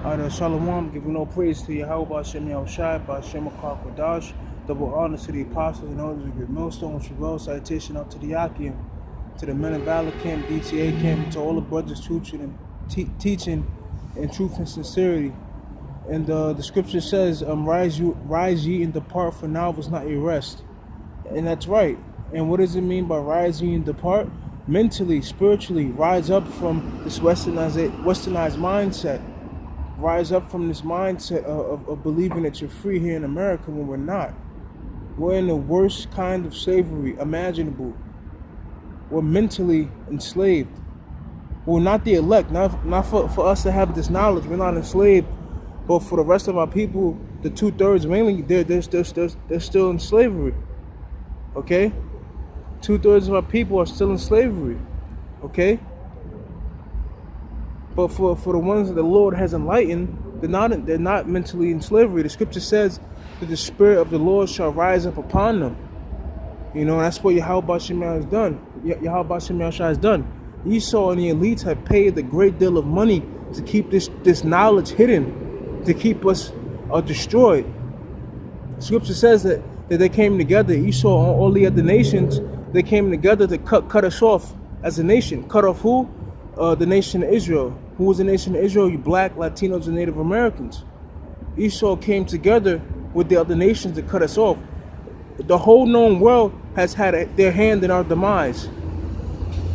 Shalom, giving no praise to Yahweh, Hashem Yahushai, Hashem Kodash. Double honor to the apostles and elders of the millstone, Shavell, citation out to the Yakim, to the men of valor camp, DTA camp, to all the brothers teaching in truth and sincerity. And the scripture says, rise ye and depart, for now was not your rest. And that's right. And what does it mean by rise ye and depart? Mentally, spiritually, rise up from this westernized mindset. Rise up from this mindset of believing that you're free here in America when we're not. We're in the worst kind of slavery imaginable. We're mentally enslaved. We're not the elect, not for us to have this knowledge. We're not enslaved, but for the rest of our people, the 2/3 mainly, they're still in slavery. Okay, 2/3 of our people are still in slavery. Okay. But for the ones that the Lord has enlightened, they're not mentally in slavery. The scripture says that the Spirit of the Lord shall rise up upon them. You know, that's what Yahweh Shemel has done. Yahweh Shemel has done. Esau and the elites have paid a great deal of money to keep this knowledge hidden, to keep us destroyed. Scripture says that they came together. Esau and all the other nations, they came together to cut us off as a nation. Cut off who? The nation of Israel. Who was the nation of Israel? You black, Latinos, and Native Americans. Esau came together with the other nations to cut us off. The whole known world has had their hand in our demise.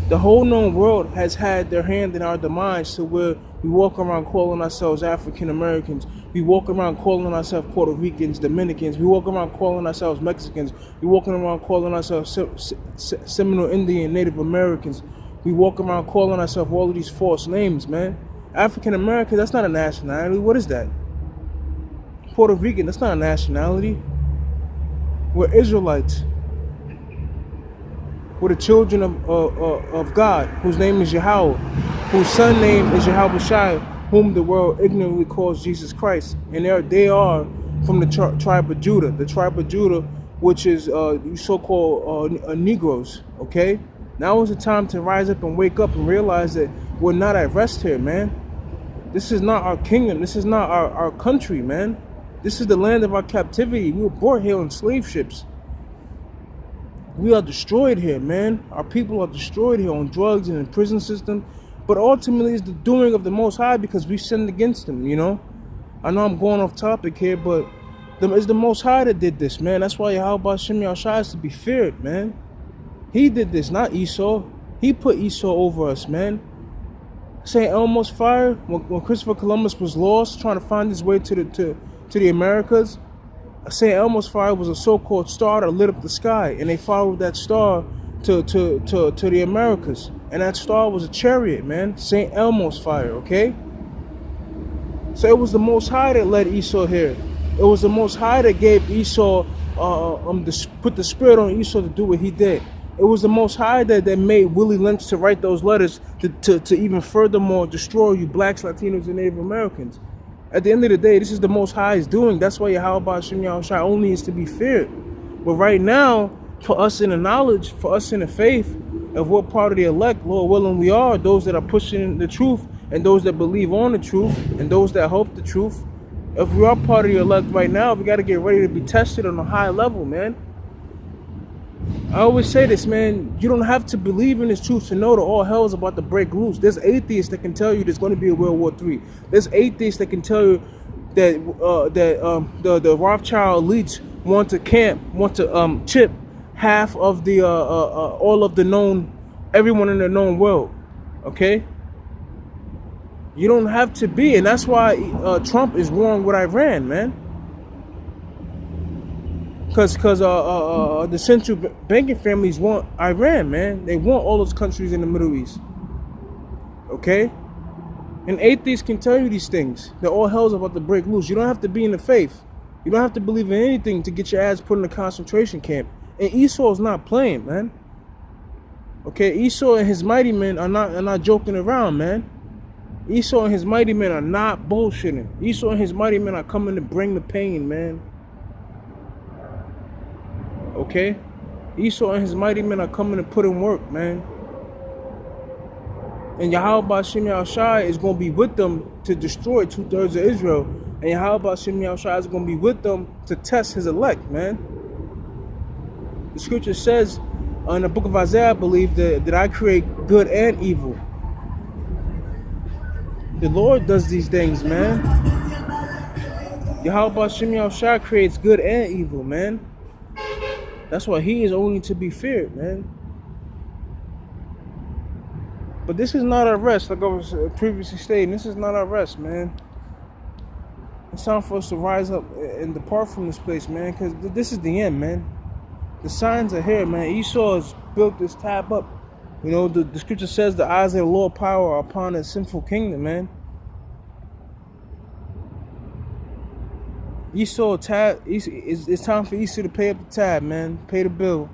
The whole known world has had their hand in our demise, to where we walk around calling ourselves African Americans. We walk around calling ourselves Puerto Ricans, Dominicans. We walk around calling ourselves Mexicans. We walking around calling ourselves Seminole Indian, Native Americans. We walk around calling ourselves all of these false names, man. African American, that's not a nationality. What is that? Puerto Rican, that's not a nationality. We're Israelites. We're the children of God, whose name is Yahweh, whose son name is Yahweh Shai, whom the world ignorantly calls Jesus Christ. And they are from the tribe of Judah. The tribe of Judah, which is so-called Negroes, okay? Now is the time to rise up and wake up and realize that we're not at rest here, man. This is not our kingdom. This is not our country, man. This is the land of our captivity. We were born here on slave ships. We are destroyed here, man. Our people are destroyed here on drugs and in prison system. But ultimately, it's the doing of the Most High, because we sinned against Him, you know. I know I'm going off topic here, but it's the Most High that did this, man. That's why Yahweh Hashem Yahushai is to be feared, man. He did this, not Esau. He put Esau over us, man. St. Elmo's fire, when Christopher Columbus was lost, trying to find his way to the Americas, St. Elmo's fire was a so-called star that lit up the sky, and they followed that star to the Americas. And that star was a chariot, man. St. Elmo's fire, okay? So it was the Most High that led Esau here. It was the Most High that gave Esau, put the spirit on Esau to do what he did. It was the Most High that made Willie Lynch to write those letters to even furthermore destroy you blacks, Latinos, and Native Americans. At the end of the day, this is the Most High's doing. That's why Yahweh Hashem Yahushai only is to be feared. But right now, for us in the knowledge, for us in the faith, of what part of the elect, Lord willing, we are, those that are pushing the truth, and those that believe on the truth, and those that hope the truth. If we are part of the elect right now, we got to get ready to be tested on a high level, man. I always say this, man. You don't have to believe in this truth to know that all hell is about to break loose. There's atheists that can tell you there's going to be a World War III. There's atheists that can tell you that the Rothschild elites want to chip half of the all of the known, everyone in the known world. Okay. You don't have to be, and that's why Trump is warring with Iran, man. Because the central banking families want Iran, man. They want all those countries in the Middle East. Okay? And atheists can tell you these things. That all hell's about to break loose. You don't have to be in the faith. You don't have to believe in anything to get your ass put in a concentration camp. And Esau's not playing, man. Okay? Esau and his mighty men are not joking around, man. Esau and his mighty men are not bullshitting. Esau and his mighty men are coming to bring the pain, man. Okay? Esau and his mighty men are coming to put in work, man. And Yahweh Ba'Shem Yahushai is going to be with them to destroy 2/3 of Israel. And Yahweh Ba'Shem Yahushai is going to be with them to test his elect, man. The scripture says in the book of Isaiah, I believe, that I create good and evil. The Lord does these things, man. Yahweh Ba'Shem Yahushai creates good and evil, man. That's why he is only to be feared, man. But this is not our rest, like I was previously stating. This is not our rest, man. It's time for us to rise up and depart from this place, man, because this is the end, man. The signs are here, man. Esau has built this tab up. You know, the scripture says the eyes of the Lord power are upon a sinful kingdom, man. It's time for Esau to pay up the tab, man. Pay the bill.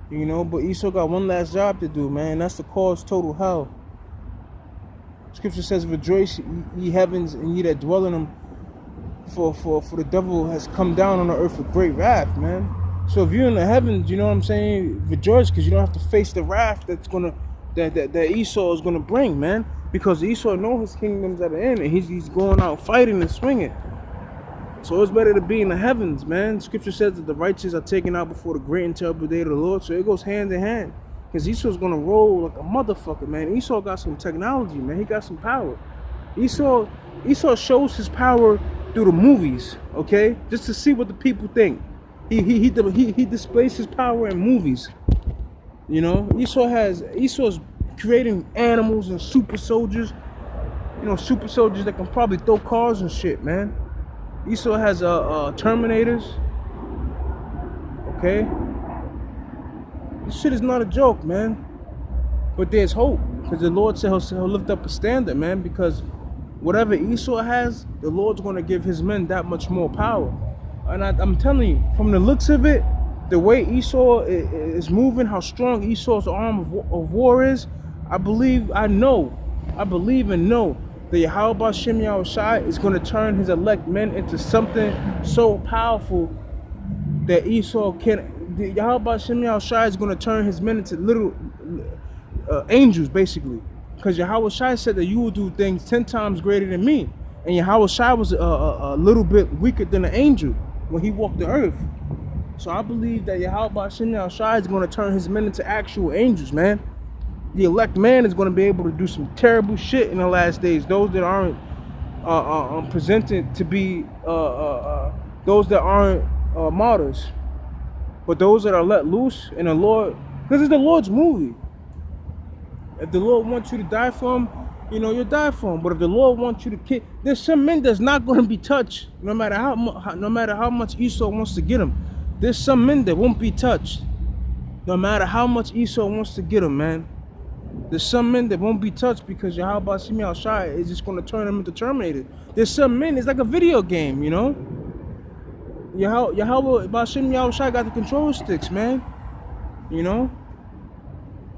You know, but Esau got one last job to do, man. That's to cause total hell. Scripture says, rejoice, ye heavens, and ye that dwell in them, for the devil has come down on the earth with great wrath, man. So if you're in the heavens, you know what I'm saying, rejoice, because you don't have to face the wrath that Esau is gonna bring, man. Because Esau knows his kingdom's at the end, and he's going out fighting and swinging. So it's better to be in the heavens, man. Scripture says that the righteous are taken out before the great and terrible day of the Lord. So it goes hand in hand. Because Esau's going to roll like a motherfucker, man. Esau got some technology, man. He got some power. Esau shows his power through the movies, okay? Just to see what the people think. He displays his power in movies. You know? Esau's creating animals and super soldiers. You know, super soldiers that can probably throw cars and shit, man. Esau has Terminators. Okay? This shit is not a joke, man. But there's hope. Because the Lord said he'll lift up a standard, man. Because whatever Esau has, the Lord's going to give his men that much more power. And I'm telling you, from the looks of it, the way Esau is moving, how strong Esau's arm of war is, I believe and know that Yahweh Ba'Shem Yahushai is going to turn his elect men into something so powerful that Esau can't. Yahweh Ba'Shem Yahushai is going to turn his men into little angels, basically. Because Yahweh Shai said that you will do things 10 times greater than me. And Yahweh Shai was a little bit weaker than an angel when he walked the earth. So I believe that Yahweh Ba'Shem Yahushai is going to turn his men into actual angels, man. The elect man is going to be able to do some terrible shit in the last days. Those that aren't presented to be those that aren't martyrs, but those that are let loose in the Lord, because it's the Lord's movie. If the Lord wants you to die for him, you know, you'll die for him. But if the Lord wants you to kill, there's some men that's not going to be touched, no matter how much Esau wants to get them. There's some men that won't be touched, no matter how much Esau wants to get them, man. There's some men that won't be touched because Yahweh Ba'Shem Yahushai is just going to turn them into Terminator. There's some men, it's like a video game, you know? Yahweh Ba'Shem Yahushai got the control sticks, man. You know?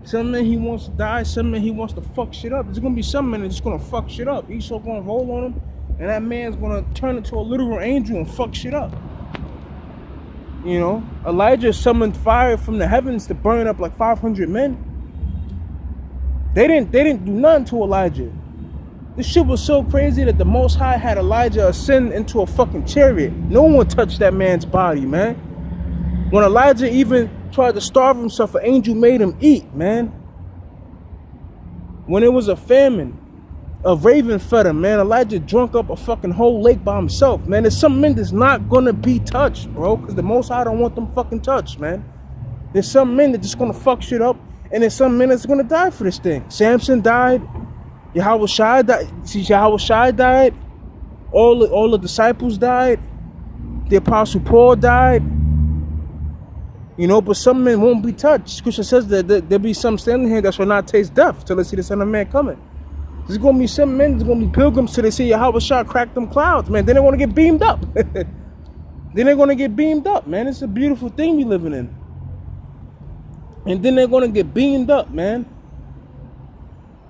Some men he wants to die, some men he wants to fuck shit up. There's going to be some men that's just going to fuck shit up. Esau going to roll on him, and that man's going to turn into a literal angel and fuck shit up. You know? Elijah summoned fire from the heavens to burn up like 500 men. They didn't do nothing to Elijah. This shit was so crazy that the Most High had Elijah ascend into a fucking chariot. No one touched that man's body, man. When Elijah even tried to starve himself, an angel made him eat, man. When it was a famine, a raven fed him, man. Elijah drunk up a fucking whole lake by himself, man. There's some men that's not gonna be touched, bro, because the Most High don't want them fucking touched, man. There's some men that just gonna fuck shit up. And then some men that's going to die for this thing. Samson died. Yahweh Shai died. See, Yahweh Shai died. All the disciples died. The Apostle Paul died. You know, but some men won't be touched. Scripture says that there'll be some standing here that shall not taste death till they see the Son of Man coming. There's going to be some men that's going to be pilgrims till they see Yahweh Shai crack them clouds, man. Then they're going to get beamed up. Then they're going to get beamed up, man. It's a beautiful thing we living in. And then they're going to get beamed up, man.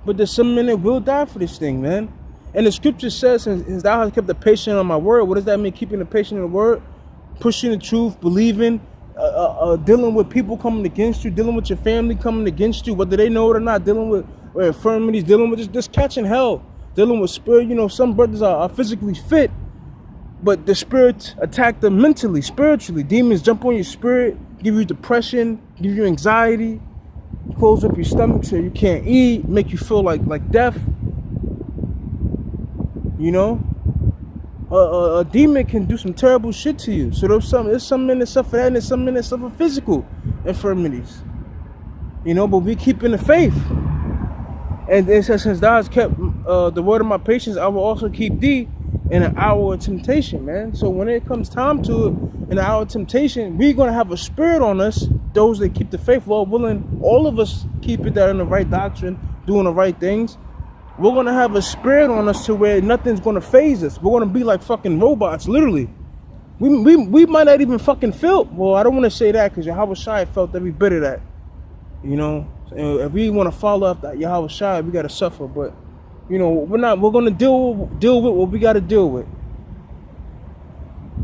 But there's some men that will die for this thing, man. And the scripture says, since thou hast kept the patient on my word. What does that mean, keeping the patient on the word? Pushing the truth, believing, dealing with people coming against you, dealing with your family coming against you, whether they know it or not, dealing with or infirmities, dealing with just catching hell, dealing with spirit. You know, some brothers are physically fit, but the spirits attack them mentally, spiritually. Demons jump on your spirit, give you depression, give you anxiety, close up your stomach so you can't eat, make you feel like death. You know, a demon can do some terrible shit to you. So there's some men that suffer that, and there's some men that suffer physical infirmities. You know, but we keep in the faith. And it says, since thou hast kept the word of my patience, I will also keep thee in an hour of temptation, man. So when it comes time to it, in the hour of temptation, we're going to have a spirit on us, those that keep the faith, Lord willing. All of us keep it that in the right doctrine, doing the right things. We're going to have a spirit on us to where nothing's going to faze us. We're going to be like fucking robots, literally. We might not even fucking feel. Well, I don't want to say that because Yahweh Shai felt every bit of that. You know, if we want to follow up that Yahweh Shai, we got to suffer. But, you know, we're going to deal with what we got to deal with.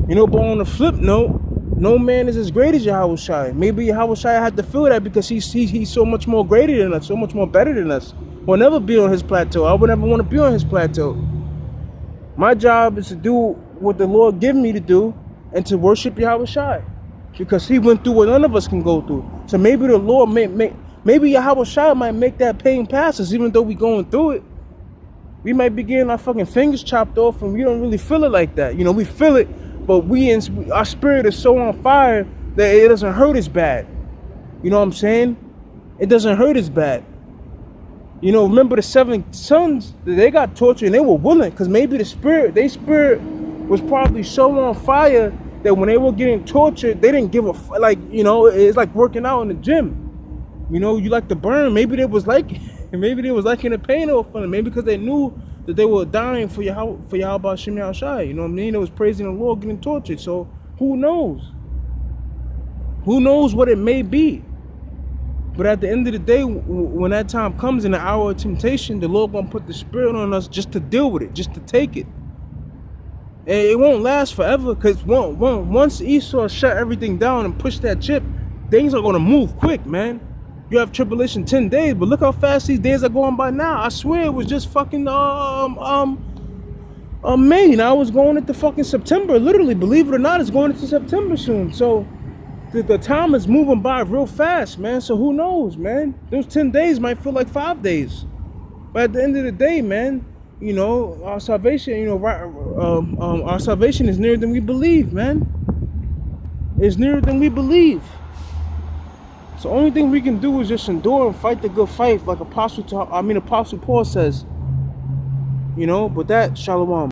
You know, but on the flip note, no man is as great as Yahweh Shai. Maybe Yahweh Shai had to feel that because he's so much more greater than us, so much more better than us. We'll never be on his plateau. I would never want to be on his plateau. My job is to do what the Lord gave me to do and to worship Yahweh Shai, because he went through what none of us can go through. So maybe the Lord maybe Yahweh Shai might make that pain pass us, even though we going through it. We might be getting our fucking fingers chopped off and we don't really feel it like that. You know, we feel it, but our spirit is so on fire that it doesn't hurt as bad. You know what I'm saying? It doesn't hurt as bad. You know, remember the 7 sons, they got tortured and they were willing, because maybe their spirit was probably so on fire that when they were getting tortured, they didn't give a like, you know, it's like working out in the gym. You know, you like to burn. Maybe they was like in the pain or fun. Maybe because they knew that they were dying for Yahweh Shem Yahushai. You know what I mean? They was praising the Lord, getting tortured. So who knows? Who knows what it may be? But at the end of the day, when that time comes in the hour of temptation, the Lord gonna put the spirit on us just to deal with it, just to take it. And it won't last forever, because once Esau shut everything down and pushed that chip, things are gonna move quick, man. You have tribulation 10 days, but look how fast these days are going by now. I swear it was just fucking May. Now it's going into fucking September. Literally, believe it or not, it's going into September soon. So the time is moving by real fast, man. So who knows, man? Those 10 days might feel like 5 days. But at the end of the day, man, you know, our salvation, you know, our salvation is nearer than we believe, man. It's nearer than we believe. So the only thing we can do is just endure and fight the good fight, like Apostle Paul says. You know, but that, Shalom.